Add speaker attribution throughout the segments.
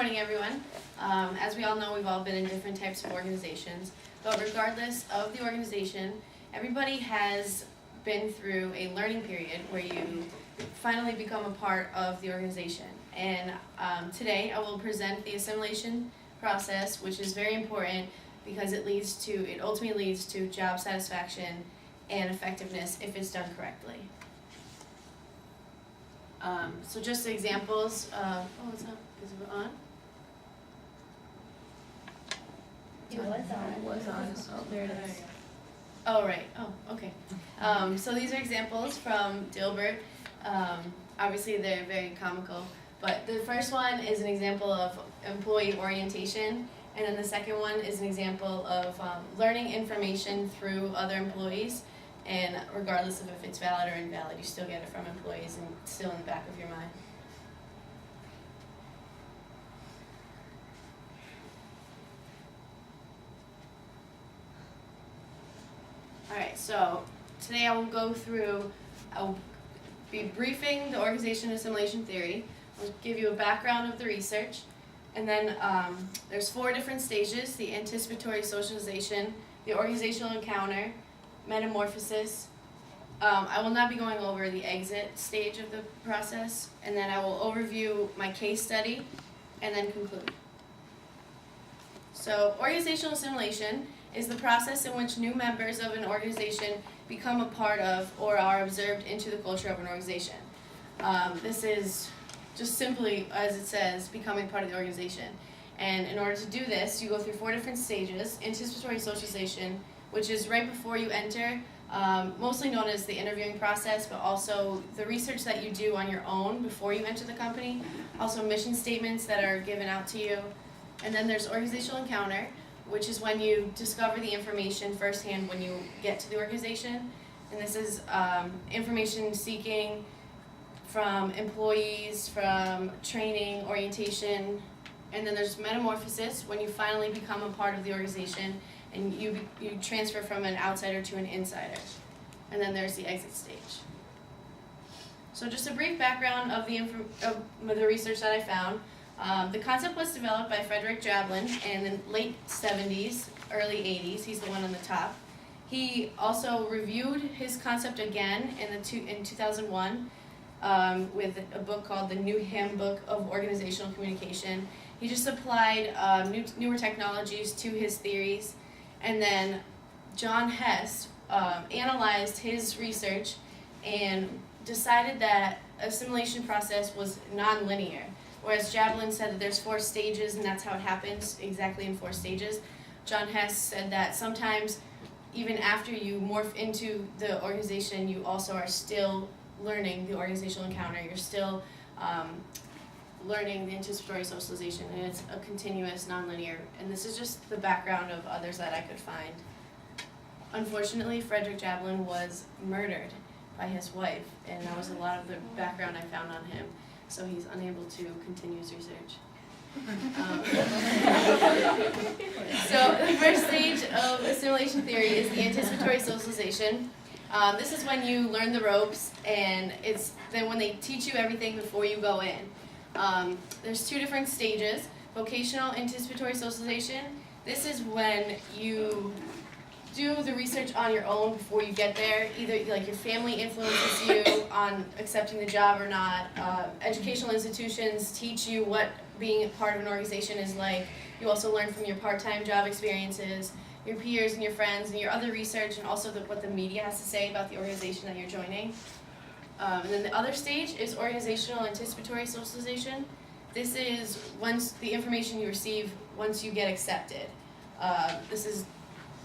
Speaker 1: morning, everyone. As we all know, we've all been in different types of organizations, but regardless of the organization, everybody has been through a learning period where you finally become a part of the organization. And today I will present the assimilation process, which is very important because it ultimately leads to job satisfaction and effectiveness if it's done correctly. So just examples. What's up? Is it on?
Speaker 2: It was on.
Speaker 1: Oh, there it is. Oh, right. Oh, okay. So these are examples from Dilbert. Obviously, they're very comical. But the first one is an example of employee orientation. And then the second one is an example of learning information through other employees. And regardless of if it's valid or invalid, you still get it from employees and it's still in the back of your mind. Alright, so today I will be briefing the organization assimilation theory. I'll give you a background of the research. And then there's 4 different stages: the anticipatory socialization, the organizational encounter, metamorphosis. I will not be going over the exit stage of the process, and then I will overview my case study and then conclude. So organizational assimilation is the process in which new members of an organization become a part of or are observed into the culture of an organization. This is just simply, as it says, becoming part of the organization. And in order to do this, you go through 4 different stages: anticipatory socialization, which is right before you enter, mostly known as the interviewing process, but also the research that you do on your own before you enter the company, also mission statements that are given out to you. And then there's organizational encounter, which is when you discover the information firsthand when you get to the organization. And this is information seeking from employees, from training, orientation. And then there's metamorphosis, when you finally become a part of the organization and you transfer from an outsider to an insider. And then there's the exit stage. So just a brief background of the research that I found. The concept was developed by Frederick Jablin in the late 70s, early 80s. He's the one on the top. He also reviewed his concept again in 2001 with a book called The New Handbook of Organizational Communication. He just applied newer technologies to his theories. And then John Hess analyzed his research and decided that assimilation process was non-linear. Whereas Jablin said that there's 4 stages and that's how it happens, exactly in 4 stages. John Hess said that sometimes even after you morph into the organization, you also are still learning the organizational encounter. You're still learning the anticipatory socialization, and it's a continuous, non-linear. And this is just the background of others that I could find. Unfortunately, Frederick Jablin was murdered by his wife, and that was a lot of the background I found on him. So he's unable to continue his research. So the first stage of assimilation theory is the anticipatory socialization. This is when you learn the ropes, and it's then when they teach you everything before you go in. There's 2 different stages: vocational anticipatory socialization. This is when you do the research on your own before you get there. Either like your family influences you on accepting the job or not. Educational institutions teach you what being a part of an organization is like. You also learn from your part-time job experiences, your peers and your friends, and your other research, and also what the media has to say about the organization that you're joining. And then the other stage is organizational anticipatory socialization. This is once the information you receive once you get accepted. This is,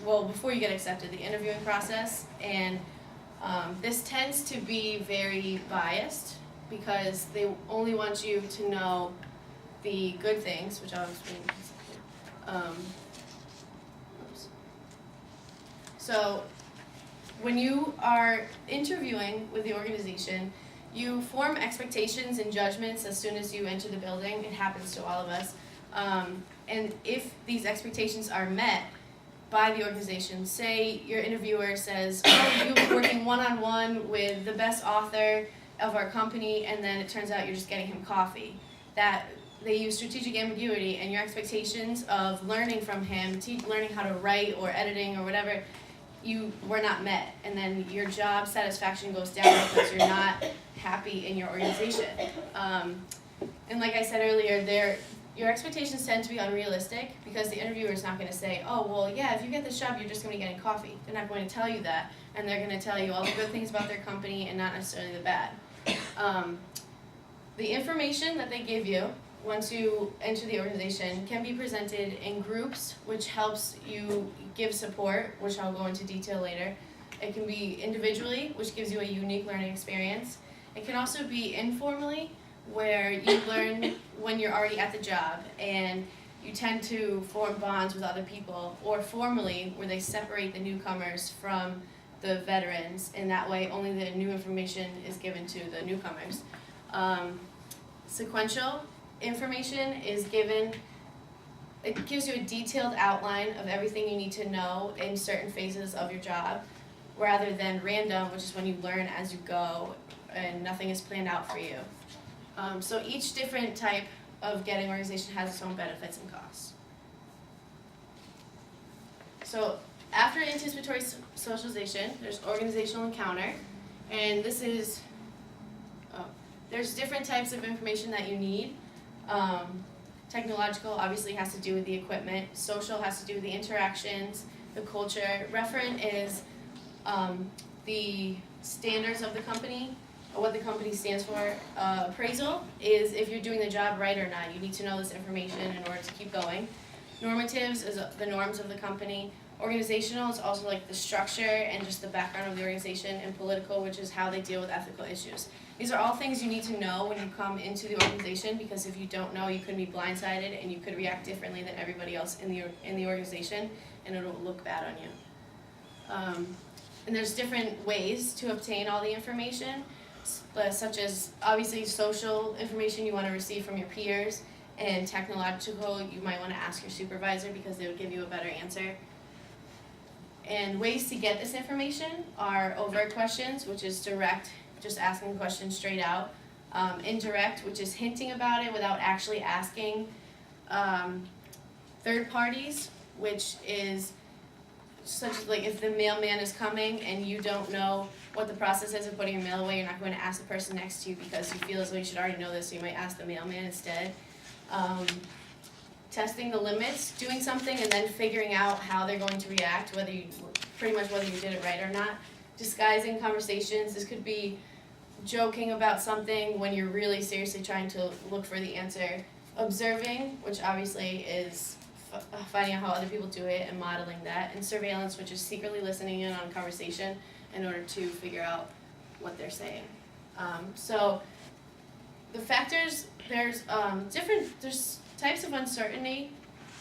Speaker 1: well, before you get accepted, the interviewing process. And this tends to be very biased because they only want you to know the good things, which I'll explain in a second. So when you are interviewing with the organization, you form expectations and judgments as soon as you enter the building. It happens to all of us. And if these expectations are met by the organization, say your interviewer says, oh, you'll be working one-on-one with the best author of our company, and then it turns out you're just getting him coffee. That they use strategic ambiguity, and your expectations of learning from him, learning how to write or editing or whatever, you were not met, and then your job satisfaction goes down because you're not happy in your organization. And like I said earlier, your expectations tend to be unrealistic because the interviewer is not going to say, oh, well, yeah, if you get this job, you're just going to be getting coffee. They're not going to tell you that, and they're going to tell you all the good things about their company and not necessarily the bad. The information that they give you once you enter the organization can be presented in groups, which helps you give support, which I'll go into detail later. It can be individually, which gives you a unique learning experience. It can also be informally, where you learn when you're already at the job and you tend to form bonds with other people, or formally, where they separate the newcomers from the veterans, and that way only the new information is given to the newcomers. Sequential information is given, it gives you a detailed outline of everything you need to know in certain phases of your job, rather than random, which is when you learn as you go and nothing is planned out for you. So each different type of getting organization has its own benefits and costs. So after anticipatory socialization, there's organizational encounter, and this is, there's different types of information that you need. Technological obviously has to do with the equipment. Social has to do with the interactions, the culture. Referent is the standards of the company, or what the company stands for. Appraisal is if you're doing the job right or not. You need to know this information in order to keep going. Normatives is the norms of the company. Organizational is also like the structure and just the background of the organization, and political, which is how they deal with ethical issues. These are all things you need to know when you come into the organization, because if you don't know, you could be blindsided and you could react differently than everybody else in the organization, and it'll look bad on you. And there's different ways to obtain all the information, such as obviously social information you want to receive from your peers, and technological you might want to ask your supervisor because they would give you a better answer. And ways to get this information are overt questions, which is direct, just asking the question straight out. Indirect, which is hinting about it without actually asking. Third parties, which is such as like if the mailman is coming and you don't know what the process is of putting your mail away, you're not going to ask the person next to you because you feel as though you should already know this, so you might ask the mailman instead. Testing the limits, doing something and then figuring out how they're going to react, whether you did it right or not. Disguising conversations, this could be joking about something when you're really seriously trying to look for the answer. Observing, which obviously is finding out how other people do it and modeling that. And surveillance, which is secretly listening in on a conversation in order to figure out what they're saying. So the factors, there's types of uncertainty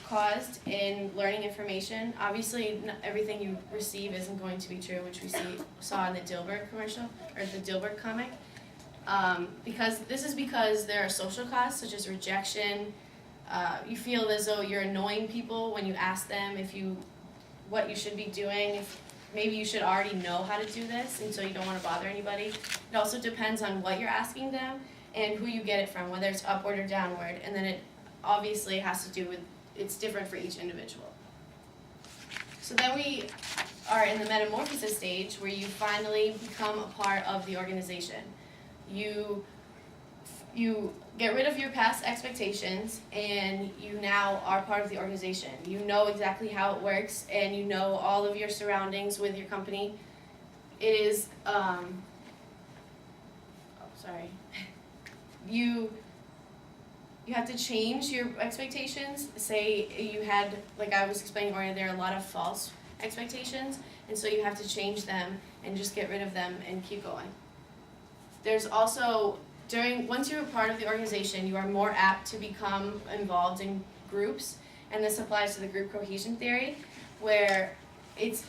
Speaker 1: caused in learning information. Obviously, not everything you receive isn't going to be true, which we saw in the Dilbert commercial, or the Dilbert comic. Because there are social costs, such as rejection. You feel as though you're annoying people when you ask them what you should be doing. If maybe you should already know how to do this, and so you don't want to bother anybody. It also depends on what you're asking them and who you get it from, whether it's upward or downward. And then it obviously has to do with, it's different for each individual. So then we are in the metamorphosis stage, where you finally become a part of the organization. You get rid of your past expectations, and you now are part of the organization. You know exactly how it works, and you know all of your surroundings with your company. It is, You have to change your expectations. Say you had, like I was explaining earlier, there are a lot of false expectations, and so you have to change them and just get rid of them and keep going. There's also, once you're a part of the organization, you are more apt to become involved in groups, and this applies to the group cohesion theory, where it's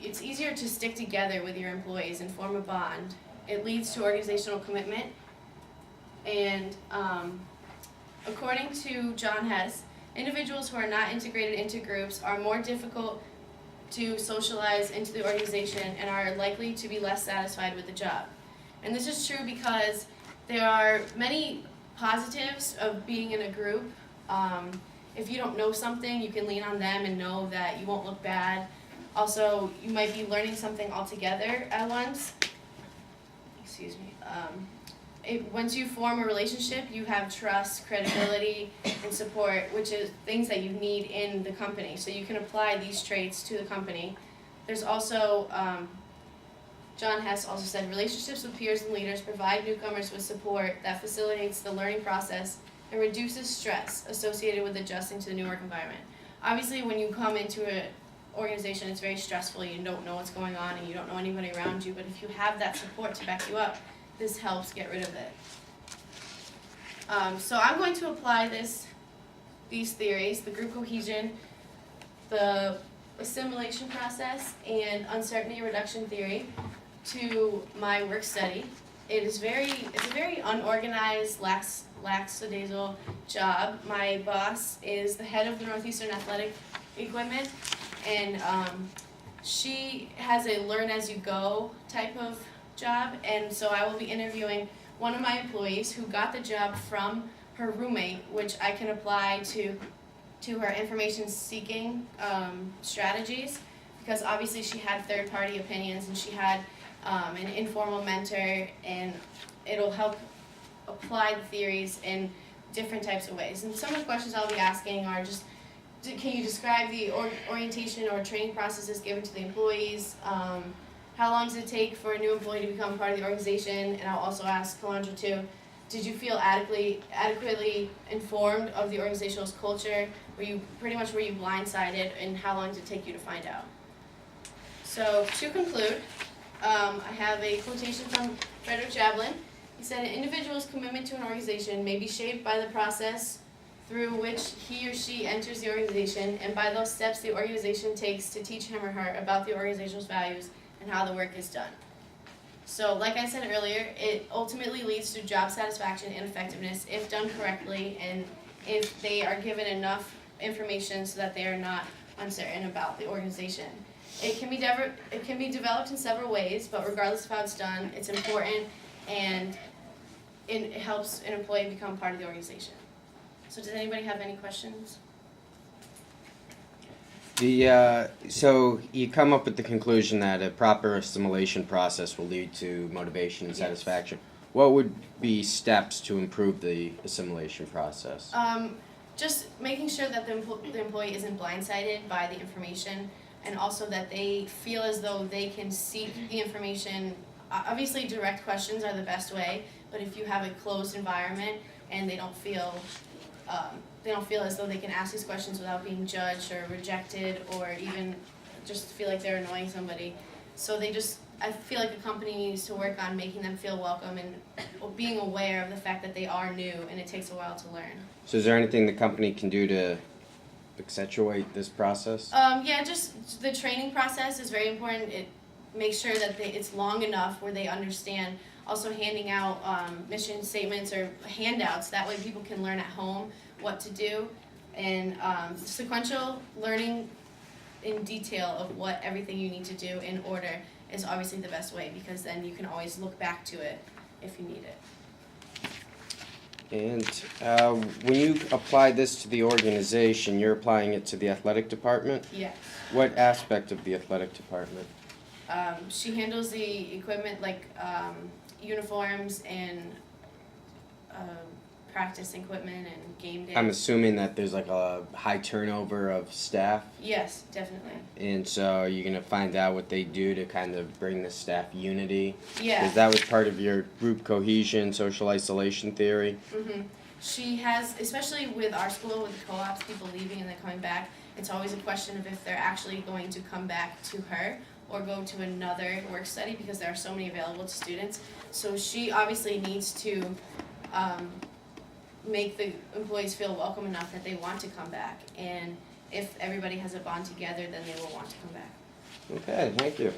Speaker 1: easier to stick together with your employees and form a bond. It leads to organizational commitment, and according to John Hess, individuals who are not integrated into groups are more difficult to socialize into the organization and are likely to be less satisfied with the job. And this is true because there are many positives of being in a group. If you don't know something, you can lean on them and know that you won't look bad. Also, you might be learning something altogether at once. Excuse me. Once you form a relationship, you have trust, credibility, and support, which is things that you need in the company. So you can apply these traits to the company. There's also, John Hess also said, relationships with peers and leaders provide newcomers with support that facilitates the learning process and reduces stress associated with adjusting to the new work environment. Obviously, when you come into an organization, it's very stressful. You don't know what's going on and you don't know anybody around you, but if you have that support to back you up, this helps get rid of it. So I'm going to apply these theories, the group cohesion, the assimilation process, and uncertainty reduction theory to my work study. It's a very unorganized, lackadaisical job. My boss is the head of the Northeastern Athletic Equipment, and she has a learn-as-you-go type of job, and so I will be interviewing one of my employees who got the job from her roommate, which I can apply to her information-seeking strategies, because obviously she had third-party opinions and she had an informal mentor, and it'll help apply the theories in different types of ways. And some of the questions I'll be asking are just, can you describe the orientation or training processes given to the employees? How long does it take for a new employee to become part of the organization? And I'll also ask Kalandra too, did you feel adequately informed of the organizational culture? Were you blindsided, and how long did it take you to find out? So to conclude, I have a quotation from Frederick Jablin. He said, an individual's commitment to an organization may be shaped by the process through which he or she enters the organization and by those steps the organization takes to teach him or her about the organization's values and how the work is done. So like I said earlier, it ultimately leads to job satisfaction and effectiveness if done correctly and if they are given enough information so that they are not uncertain about the organization. It can be developed in several ways, but regardless of how it's done, it's important and it helps an employee become part of the organization. So does anybody have any questions?
Speaker 3: So you come up with the conclusion that a proper assimilation process will lead to motivation and
Speaker 1: Yes.
Speaker 3: satisfaction. What would be steps to improve the assimilation process?
Speaker 1: Just making sure that the employee isn't blindsided by the information, and also that they feel as though they can seek the information. Obviously, direct questions are the best way, but if you have a closed environment and they don't feel as though they can ask these questions without being judged or rejected, or even just feel like they're annoying somebody. So I feel like a company needs to work on making them feel welcome and being aware of the fact that they are new and it takes a while to learn.
Speaker 3: So is there anything the company can do to accentuate this process?
Speaker 1: Yeah, just the training process is very important. It makes sure that it's long enough where they understand. Also handing out mission statements or handouts, that way people can learn at home what to do. And sequential learning in detail of what everything you need to do in order is obviously the best way, because then you can always look back to it if you need it.
Speaker 3: And when you apply this to the organization, you're applying it to the athletic department?
Speaker 1: Yes.
Speaker 3: What aspect of the athletic department?
Speaker 1: She handles the equipment like uniforms and practice equipment and game day.
Speaker 3: I'm assuming that there's like a high turnover of staff,
Speaker 1: Yes, definitely.
Speaker 3: and so you're going to find out what they do to kind of bring the staff unity.
Speaker 1: Yeah.
Speaker 3: Because that was part of your group cohesion, social isolation theory.
Speaker 1: Mhm. She has, especially with our school, with the co-ops, people leaving and then coming back, it's always a question of if they're actually going to come back to her or go to another work study, because there are so many available to students. So she obviously needs to make the employees feel welcome enough that they want to come back. And if everybody has a bond together, then they will want to come back.
Speaker 3: Okay, thank you.